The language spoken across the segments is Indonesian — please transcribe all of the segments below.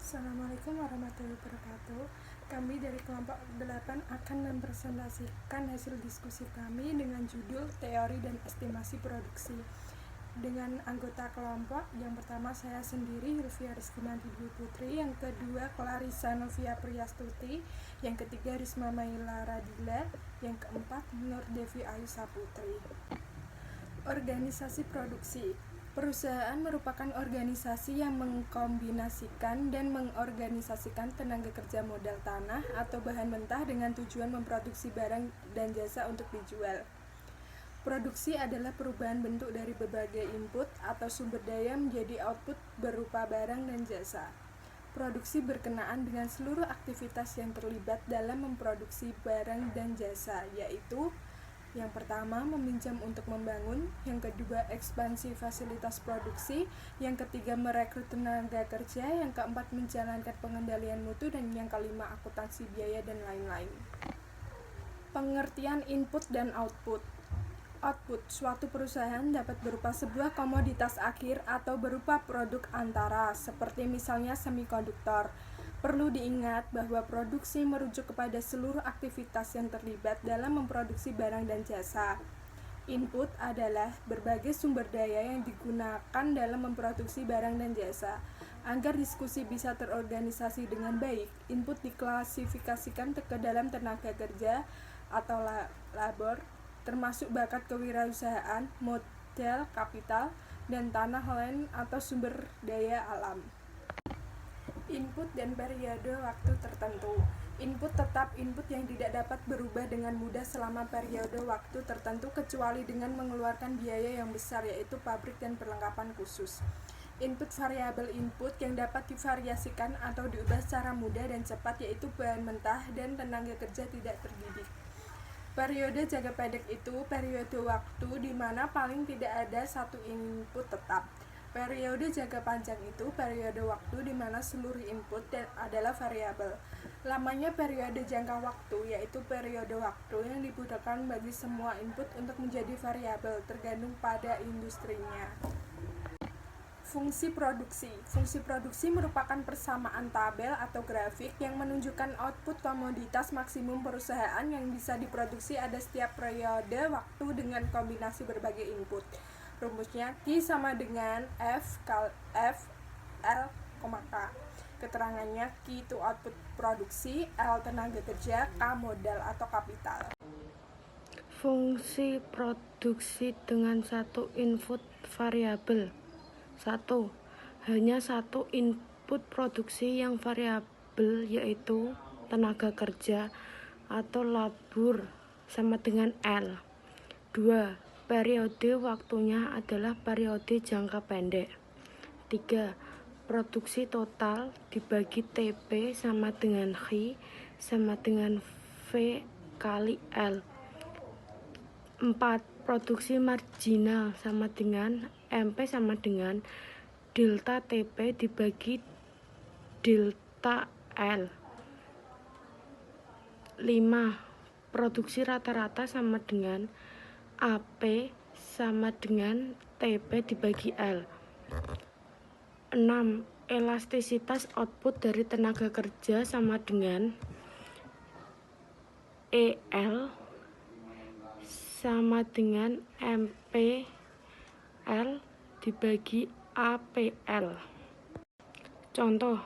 Assalamualaikum warahmatullahi wabarakatuh. Kami dari kelompok 8 akan mempresentasikan hasil diskusi kami dengan judul Teori dan Estimasi Produksi. Dengan anggota kelompok, yang pertama saya sendiri, Hilvia Rizkynanti Dwi Putri, yang kedua Clarissa Novia Priyastuti, yang ketiga Risma Maila Radila, yang keempat Nur Devi Ayu Saputri. Organisasi produksi. Perusahaan merupakan organisasi yang mengkombinasikan dan mengorganisasikan tenaga kerja modal tanah atau bahan mentah dengan tujuan memproduksi barang dan jasa untuk dijual. Produksi adalah perubahan bentuk dari berbagai input atau sumber daya menjadi output berupa barang dan jasa. Produksi berkenaan dengan seluruh aktivitas yang terlibat dalam memproduksi barang dan jasa, yaitu yang pertama, meminjam untuk membangun. Yang kedua, ekspansi fasilitas produksi. Yang ketiga, merekrut tenaga kerja. Yang keempat, menjalankan pengendalian mutu. Dan yang kelima, akuntansi biaya dan lain-lain. Pengertian input dan output. Output, suatu perusahaan dapat berupa sebuah komoditas akhir atau berupa produk antara, seperti misalnya semikonduktor. Perlu diingat bahwa produksi merujuk kepada seluruh aktivitas yang terlibat dalam memproduksi barang dan jasa. Input adalah berbagai sumber daya yang digunakan dalam memproduksi barang dan jasa. Agar diskusi bisa terorganisasi dengan baik, input diklasifikasikan ke dalam tenaga kerja atau labor, termasuk bakat kewirausahaan, modal kapital, dan tanah land atau sumber daya alam. Input dan periode waktu tertentu. Input tetap input yang tidak dapat berubah dengan mudah selama periode waktu tertentu kecuali dengan mengeluarkan biaya yang besar, yaitu pabrik dan perlengkapan khusus. Input variabel input yang dapat divariasikan atau diubah secara mudah dan cepat, yaitu bahan mentah dan tenaga kerja tidak terdidik. Periode jangka pendek itu periode waktu di mana paling tidak ada satu input tetap. Periode jangka panjang itu periode waktu di mana seluruh input adalah variabel. Lamanya periode jangka waktu yaitu periode waktu yang dibutuhkan bagi semua input untuk menjadi variabel, tergantung pada industrinya. Fungsi produksi. Fungsi produksi merupakan persamaan tabel atau grafik yang menunjukkan output komoditas maksimum perusahaan yang bisa diproduksi ada setiap periode waktu dengan kombinasi berbagai input. Rumusnya Q sama dengan F L, K. Keterangannya Q itu output produksi, L tenaga kerja, K modal atau kapital. Fungsi produksi dengan satu input variabel. 1. Hanya satu input produksi yang variabel, yaitu tenaga kerja atau labor sama dengan L. 2. Periode waktunya adalah periode jangka pendek. 3. Produksi total dibagi TP sama dengan H sama dengan V kali L. 4. Produksi marginal sama dengan MP sama dengan delta TP dibagi delta L. 5. Produksi rata-rata sama dengan AP sama dengan TP dibagi L. 6. Elastisitas output dari tenaga kerja sama dengan EL sama dengan MPL dibagi APL. Contoh,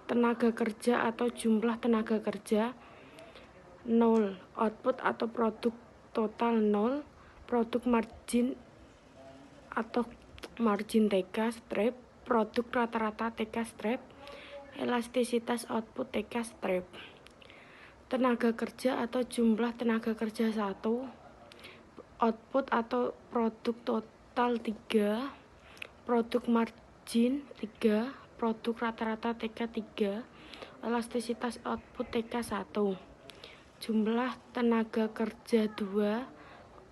tenaga kerja atau jumlah tenaga kerja 0, output atau produk total 0, produk margin atau margin TK strip, produk rata-rata TK strip, elastisitas output TK strip. Tenaga kerja atau jumlah tenaga kerja 1, output atau produk total 3, produk margin 3, produk rata-rata TK 3, elastisitas output TK 1. Jumlah tenaga kerja 2,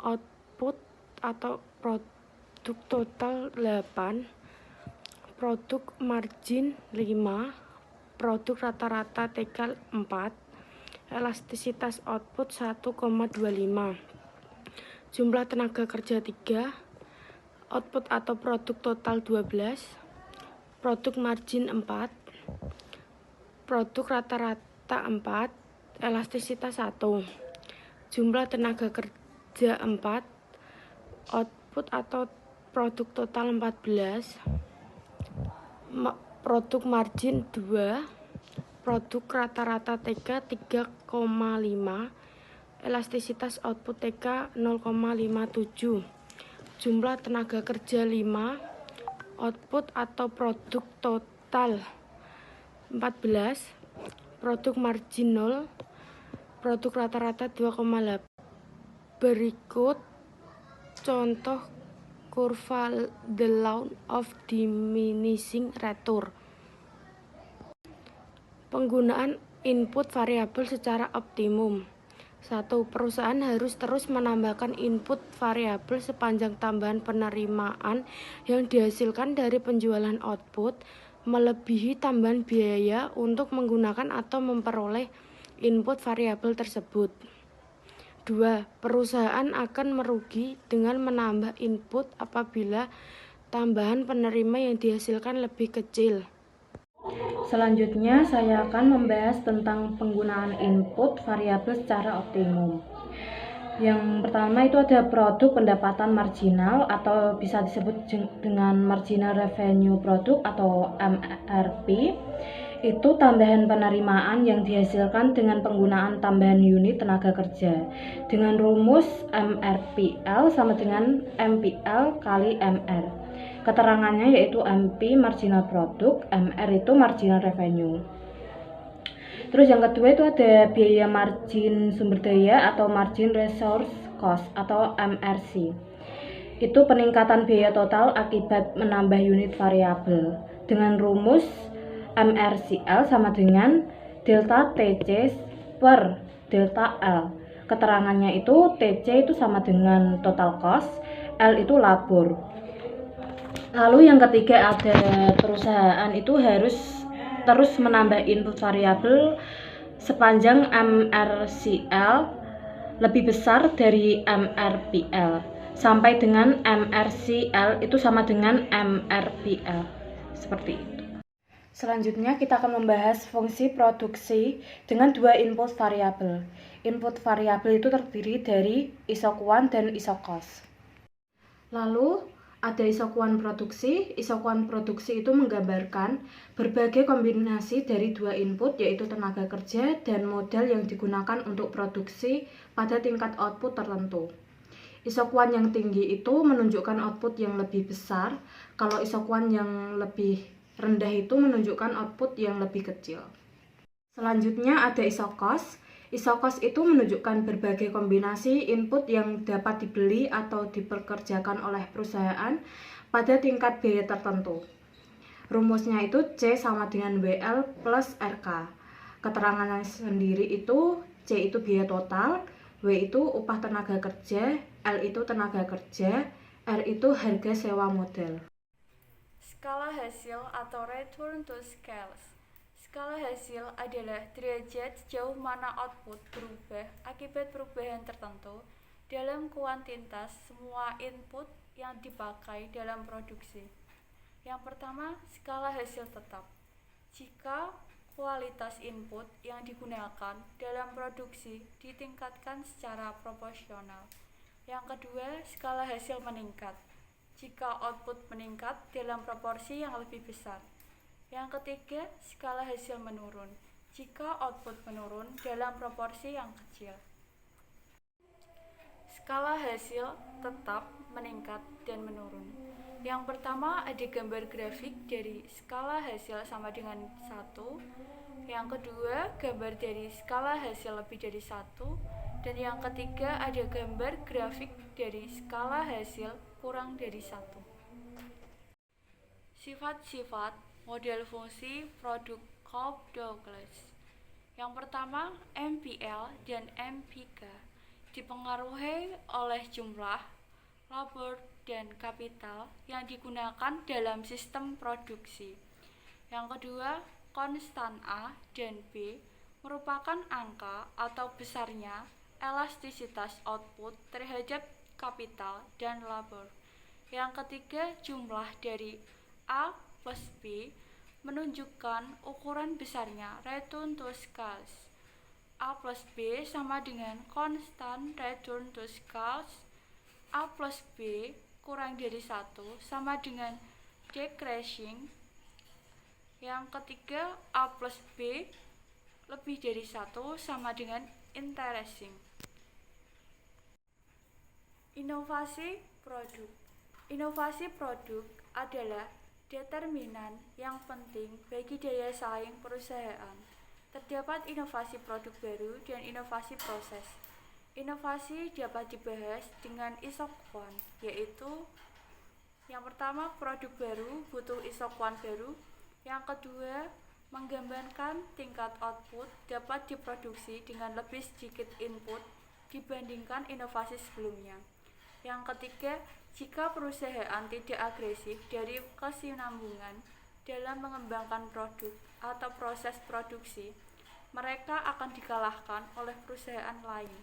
output atau produk total 8, produk margin 5, produk rata-rata TK 4, elastisitas output 1,25. Jumlah tenaga kerja 3, output atau produk total 12, produk margin 4, produk rata-rata 4, elastisitas 1. Jumlah tenaga kerja 4, output atau produk total 14, produk margin 2, produk rata-rata TK 3,5, elastisitas output TK 0,57, jumlah tenaga kerja 5, output atau produk total 14, produk margin 0, produk rata-rata 2,8. Berikut contoh kurva the law of diminishing return. Penggunaan input variabel secara optimum. 1. Perusahaan harus terus menambahkan input variabel sepanjang tambahan penerimaan yang dihasilkan dari penjualan output melebihi tambahan biaya untuk menggunakan atau memperoleh input variabel tersebut. 2. Perusahaan akan merugi dengan menambah input apabila tambahan penerima yang dihasilkan lebih kecil. Selanjutnya, saya akan membahas tentang penggunaan input variabel secara optimum. Yang pertama itu ada produk pendapatan marginal atau bisa disebut dengan marginal revenue product atau MRP. Itu tambahan penerimaan yang dihasilkan dengan penggunaan tambahan unit tenaga kerja dengan rumus MRPL sama dengan MPL kali MR. Keterangannya yaitu MP marginal product, MR itu marginal revenue. Terus yang kedua itu ada biaya margin sumber daya atau margin resource cost atau MRC. Itu peningkatan biaya total akibat menambah unit variabel dengan rumus MRCL sama dengan delta TC per delta L. Keterangannya itu TC itu sama dengan total cost, L itu labor. Lalu yang ketiga ada perusahaan itu harus terus menambah input variabel sepanjang MRCL lebih besar dari MRPL sampai dengan MRCL itu sama dengan MRPL. Seperti itu. Selanjutnya kita akan membahas fungsi produksi dengan dua input variabel. Input variabel itu terdiri dari isokuan dan isokos. Lalu ada isokuan produksi. Isokuan produksi itu menggambarkan berbagai kombinasi dari dua input yaitu tenaga kerja dan modal yang digunakan untuk produksi pada tingkat output tertentu. Isokuan yang tinggi itu menunjukkan output yang lebih besar, kalau isokuan yang lebih rendah itu menunjukkan output yang lebih kecil. Selanjutnya ada isokos. Isokos itu menunjukkan berbagai kombinasi input yang dapat dibeli atau dipekerjakan oleh perusahaan pada tingkat biaya tertentu. Rumusnya itu C sama dengan WL plus RK. Keterangannya sendiri itu C itu biaya total, W itu upah tenaga kerja, L itu tenaga kerja, R itu harga sewa modal. Skala hasil atau return to scales. Skala hasil adalah derajat sejauh mana output berubah akibat perubahan tertentu dalam kuantitas semua input yang dipakai dalam produksi. Yang pertama, skala hasil tetap. Jika kualitas input yang digunakan dalam produksi ditingkatkan secara proporsional. Yang kedua, skala hasil meningkat. Jika output meningkat dalam proporsi yang lebih besar. Yang ketiga, skala hasil menurun. Jika output menurun dalam proporsi yang kecil. Skala hasil tetap, meningkat, dan menurun. Yang pertama ada gambar grafik dari skala hasil sama dengan 1. Yang kedua, gambar dari skala hasil lebih dari 1. Dan yang ketiga ada gambar grafik dari skala hasil kurang dari 1. Sifat-sifat model fungsi produk Cobb-Douglas. Yang pertama, MPL dan MPK dipengaruhi oleh jumlah, labor, dan kapital yang digunakan dalam sistem produksi. Yang kedua, konstan A dan B merupakan angka atau besarnya elastisitas output terhadap kapital dan labor. Yang ketiga, jumlah dari A plus B menunjukkan ukuran besarnya return to scales. A plus B sama dengan konstan return to scales. A plus B kurang dari 1 sama dengan decreasing. Yang ketiga, A plus B lebih dari 1 sama dengan increasing. Inovasi produk. Inovasi produk adalah determinan yang penting bagi daya saing perusahaan. Terdapat inovasi produk baru dan inovasi proses. Inovasi dapat dibahas dengan isokuan, yaitu yang pertama, produk baru butuh isokuan baru. Yang kedua, menggambarkan tingkat output dapat diproduksi dengan lebih sedikit input dibandingkan inovasi sebelumnya. Yang ketiga, jika perusahaan tidak agresif dari kesinambungan dalam mengembangkan produk atau proses produksi, mereka akan dikalahkan oleh perusahaan lain.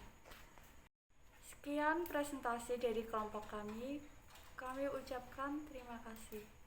Sekian presentasi dari kelompok kami. Kami ucapkan terima kasih.